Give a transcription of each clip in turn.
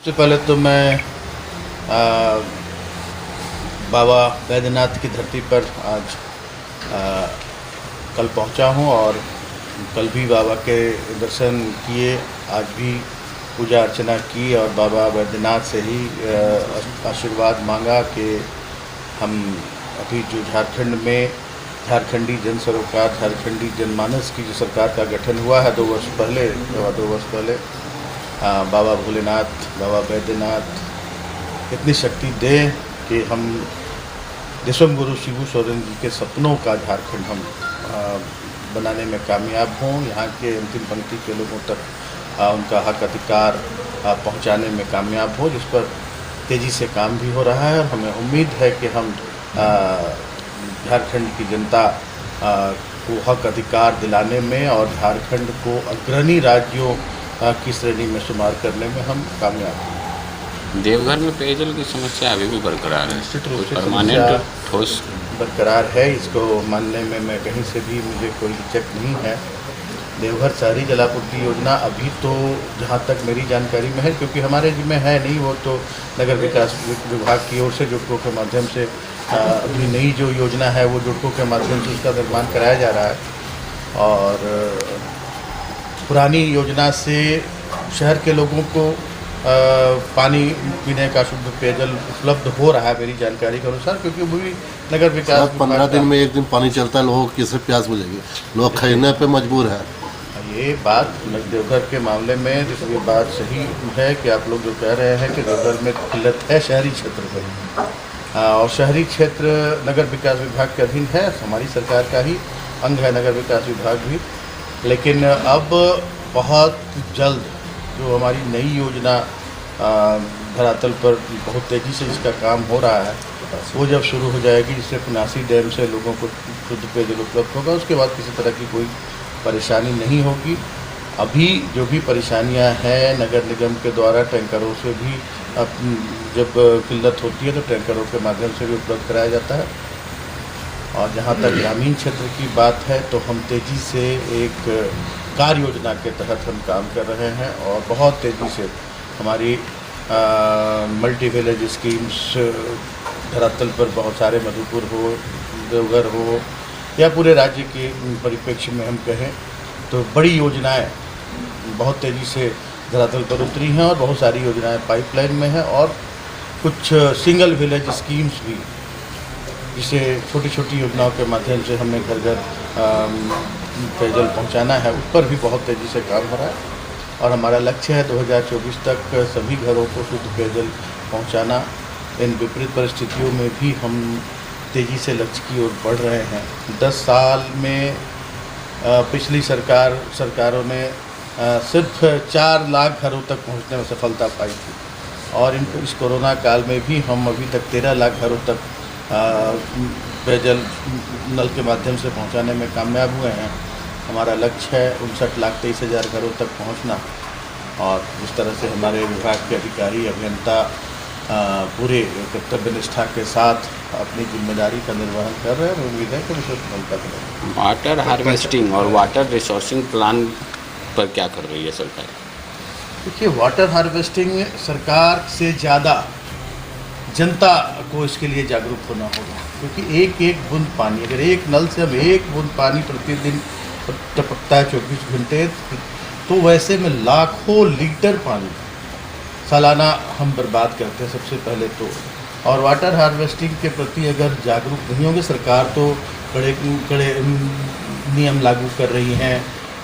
सबसे पहले तो मैं बाबा बैद्यनाथ की धरती पर आज कल पहुंचा हूं और कल भी बाबा के दर्शन किए, आज भी पूजा अर्चना की और बाबा बैद्यनाथ से ही आशीर्वाद मांगा कि हम अभी जो झारखंड में झारखंडी जन सरोकार, झारखंडी जनमानस की जो सरकार का गठन हुआ है 2 वर्ष पहले, बाबा भोलेनाथ, बाबा बैद्यनाथ इतनी शक्ति दें कि हम दिसम गुरु शिबू सोरेन जी के सपनों का झारखंड हम बनाने में कामयाब हों, यहाँ के अंतिम पंक्ति के लोगों तक उनका हक अधिकार पहुँचाने में कामयाब हो, जिस पर तेज़ी से काम भी हो रहा है। और हमें उम्मीद है कि हम झारखंड की जनता को हक अधिकार दिलाने में और झारखंड को अग्रणी राज्यों की श्रेणी में शुमार करने में हम कामयाब हैं। देवघर में पेयजल की समस्या अभी भी बरकरार है, निश्चित रूप से परमानेंट ठोस बरकरार है, इसको मानने में मैं कहीं से भी मुझे कोई हिचक नहीं है। देवघर शहरी जलापूर्ति योजना अभी तो जहाँ तक मेरी जानकारी में है, क्योंकि हमारे जिम्मे है नहीं, वो तो नगर विकास विभाग की ओर से जुड़कों के माध्यम से अभी नई जो योजना है वो जुड़कों के माध्यम से उसका निर्माण कराया जा रहा है। और पुरानी योजना से शहर के लोगों को पानी पीने का शुद्ध पेयजल उपलब्ध हो रहा है मेरी जानकारी के अनुसार, क्योंकि वो भी नगर विकास 15 दिन में एक दिन पानी चलता है, लोगों को किससे प्यास बुझेगी, लोग खरीदने पे मजबूर है। ये बात देवघर के मामले में ये बात सही है कि आप लोग जो कह रहे हैं कि देवघर में किल्लत है शहरी क्षेत्र में, और शहरी क्षेत्र नगर विकास विभाग के अधीन है, हमारी सरकार का ही अंग है नगर विकास विभाग भी। लेकिन अब बहुत जल्द जो हमारी नई योजना धरातल पर बहुत तेज़ी से इसका काम हो रहा है, वो जब शुरू हो जाएगी, जिससे पुनासी डैम से लोगों को शुद्ध पेयजल उपलब्ध होगा, उसके बाद किसी तरह की कोई परेशानी नहीं होगी। अभी जो भी परेशानियां हैं नगर निगम के द्वारा टैंकरों से भी जब किल्लत होती है तो टैंकरों के माध्यम से भी उपलब्ध कराया जाता है। और जहाँ तक ग्रामीण क्षेत्र की बात है तो हम तेज़ी से एक कार्य योजना के तहत हम काम कर रहे हैं और बहुत तेज़ी से हमारी मल्टी विलेज स्कीम्स धरातल पर बहुत सारे, मधुपुर हो, देवघर हो या पूरे राज्य के परिप्रेक्ष्य में हम कहें तो बड़ी योजनाएं बहुत तेज़ी से धरातल पर उतरी हैं और बहुत सारी योजनाएं पाइपलाइन में हैं और कुछ सिंगल विलेज स्कीम्स भी, जिसे छोटी छोटी योजनाओं के माध्यम से हमें घर घर पेयजल पहुंचाना है, उस पर भी बहुत तेज़ी से काम हो रहा है। और हमारा लक्ष्य है 2024 तक सभी घरों को शुद्ध पेयजल पहुंचाना। इन विपरीत परिस्थितियों में भी हम तेज़ी से लक्ष्य की ओर बढ़ रहे हैं। 10 साल में पिछली सरकारों ने सिर्फ 4 लाख घरों तक पहुंचने में सफलता पाई थी और इस कोरोना काल में भी हम अभी तक 13 लाख घरों तक पेयजल नल के माध्यम से पहुंचाने में कामयाब हुए हैं। हमारा लक्ष्य है 59,23,000 घरों तक पहुंचना और इस तरह से हमारे विभाग के अधिकारी अभियंता पूरे कर्तव्य निष्ठा के साथ अपनी जिम्मेदारी का निर्वहन कर रहे हैं। उम्मीद है कि उसे सफलता मिलेगी। वाटर हार्वेस्टिंग और वाटर रिसोर्सिंग प्लान पर क्या कर रही है सरकार? देखिए, वाटर हार्वेस्टिंग सरकार से ज़्यादा जनता को इसके लिए जागरूक होना होगा, क्योंकि एक एक बूंद पानी, अगर एक नल से हम एक बूंद पानी प्रतिदिन टपकता है 24 घंटे, तो वैसे में लाखों लीटर पानी सालाना हम बर्बाद करते हैं सबसे पहले तो। और वाटर हार्वेस्टिंग के प्रति अगर जागरूक नहीं होंगे, सरकार तो कड़े नियम लागू कर रही हैं,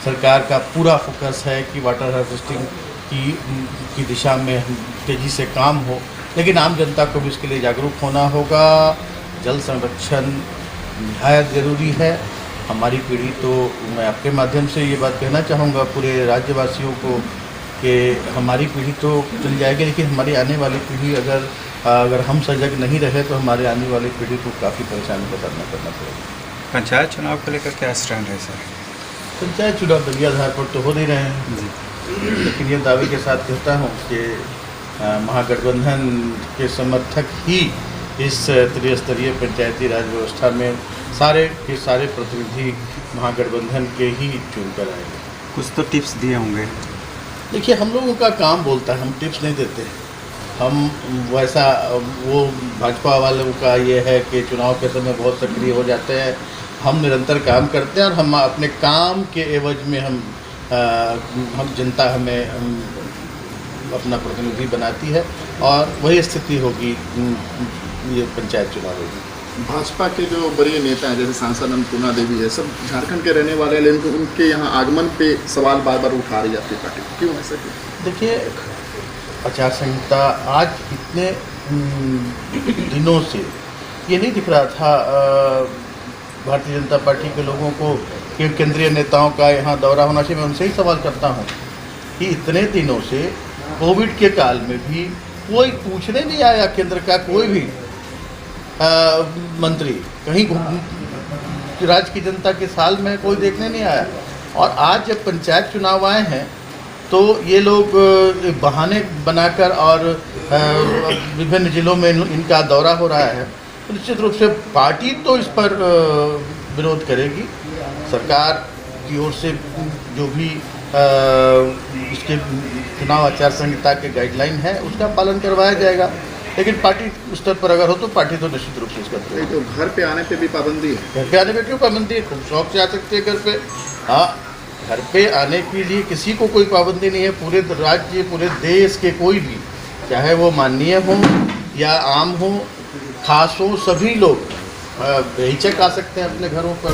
सरकार का पूरा फोकस है कि वाटर हार्वेस्टिंग की दिशा में तेज़ी से काम हो, लेकिन आम जनता को भी इसके लिए जागरूक होना होगा। जल संरक्षण निहायत ज़रूरी है। हमारी पीढ़ी तो, मैं आपके माध्यम से ये बात कहना चाहूँगा पूरे राज्यवासियों को कि हमारी पीढ़ी तो चल जाएगी, लेकिन हमारी आने वाली पीढ़ी अगर हम सजग नहीं रहे तो हमारे आने वाली पीढ़ी को काफ़ी परेशानी का सामना करना पड़ेगा। पंचायत चुनाव को लेकर क्या स्टैंड है सर? पंचायत चुनाव दलीय आधार पर तो हो नहीं रहे हैं जी, लेकिन ये दावे के साथ कहता हूँ कि महागठबंधन के समर्थक ही इस त्रिस्तरीय पंचायती राज व्यवस्था में सारे के सारे प्रतिनिधि महागठबंधन के ही चुनकर आएंगे। कुछ तो टिप्स दिए होंगे। देखिए, हम लोगों का काम बोलता है, हम टिप्स नहीं देते हैं। हम वैसा वो भाजपा वालों का ये है कि चुनाव के समय बहुत सक्रिय हो जाते हैं। हम निरंतर काम करते हैं और हम अपने काम के एवज में हम जनता हमें अपना प्रतिनिधि बनाती है और वही स्थिति होगी ये पंचायत चुनाव होगी। भाजपा के जो वरीय नेता हैं जैसे सांसद अन्नपूर्णा देवी है, सब झारखंड के रहने वाले हैं, लेकिन उनके यहाँ आगमन पे सवाल बार बार उठा रही जाती है पार्टी। क्यों ऐसा क्यों? देखिए, आचार संहिता आज इतने दिनों से ये नहीं दिख रहा था भारतीय जनता पार्टी के लोगों को कि केंद्रीय नेताओं का यहाँ दौरा होना चाहिए। मैं उनसे ही सवाल करता हूँ कि इतने दिनों से कोविड के काल में भी कोई पूछने नहीं आया, केंद्र का कोई भी मंत्री कहीं राज्य की जनता के साल में कोई देखने नहीं आया। और आज जब पंचायत चुनाव आए हैं तो ये लोग बहाने बनाकर और विभिन्न जिलों में इनका दौरा हो रहा है, तो निश्चित रूप से पार्टी तो इस पर विरोध करेगी। सरकार की ओर से जो भी इसके चुनाव आचार संहिता के गाइडलाइन है उसका पालन करवाया जाएगा, लेकिन पार्टी स्तर पर अगर हो तो पार्टी तो निश्चित रूप से इसका तो घर पे आने पे भी पाबंदी है। घर पे आने पे क्यों पाबंदी है? खूब शौक से आ सकते हैं घर पे। हाँ, घर पे आने के लिए किसी को कोई पाबंदी नहीं है। पूरे राज्य, पूरे देश के कोई भी, चाहे वो माननीय हो या आम हो, खास हो, सभी लोग बेहिचक आ सकते हैं अपने घरों पर।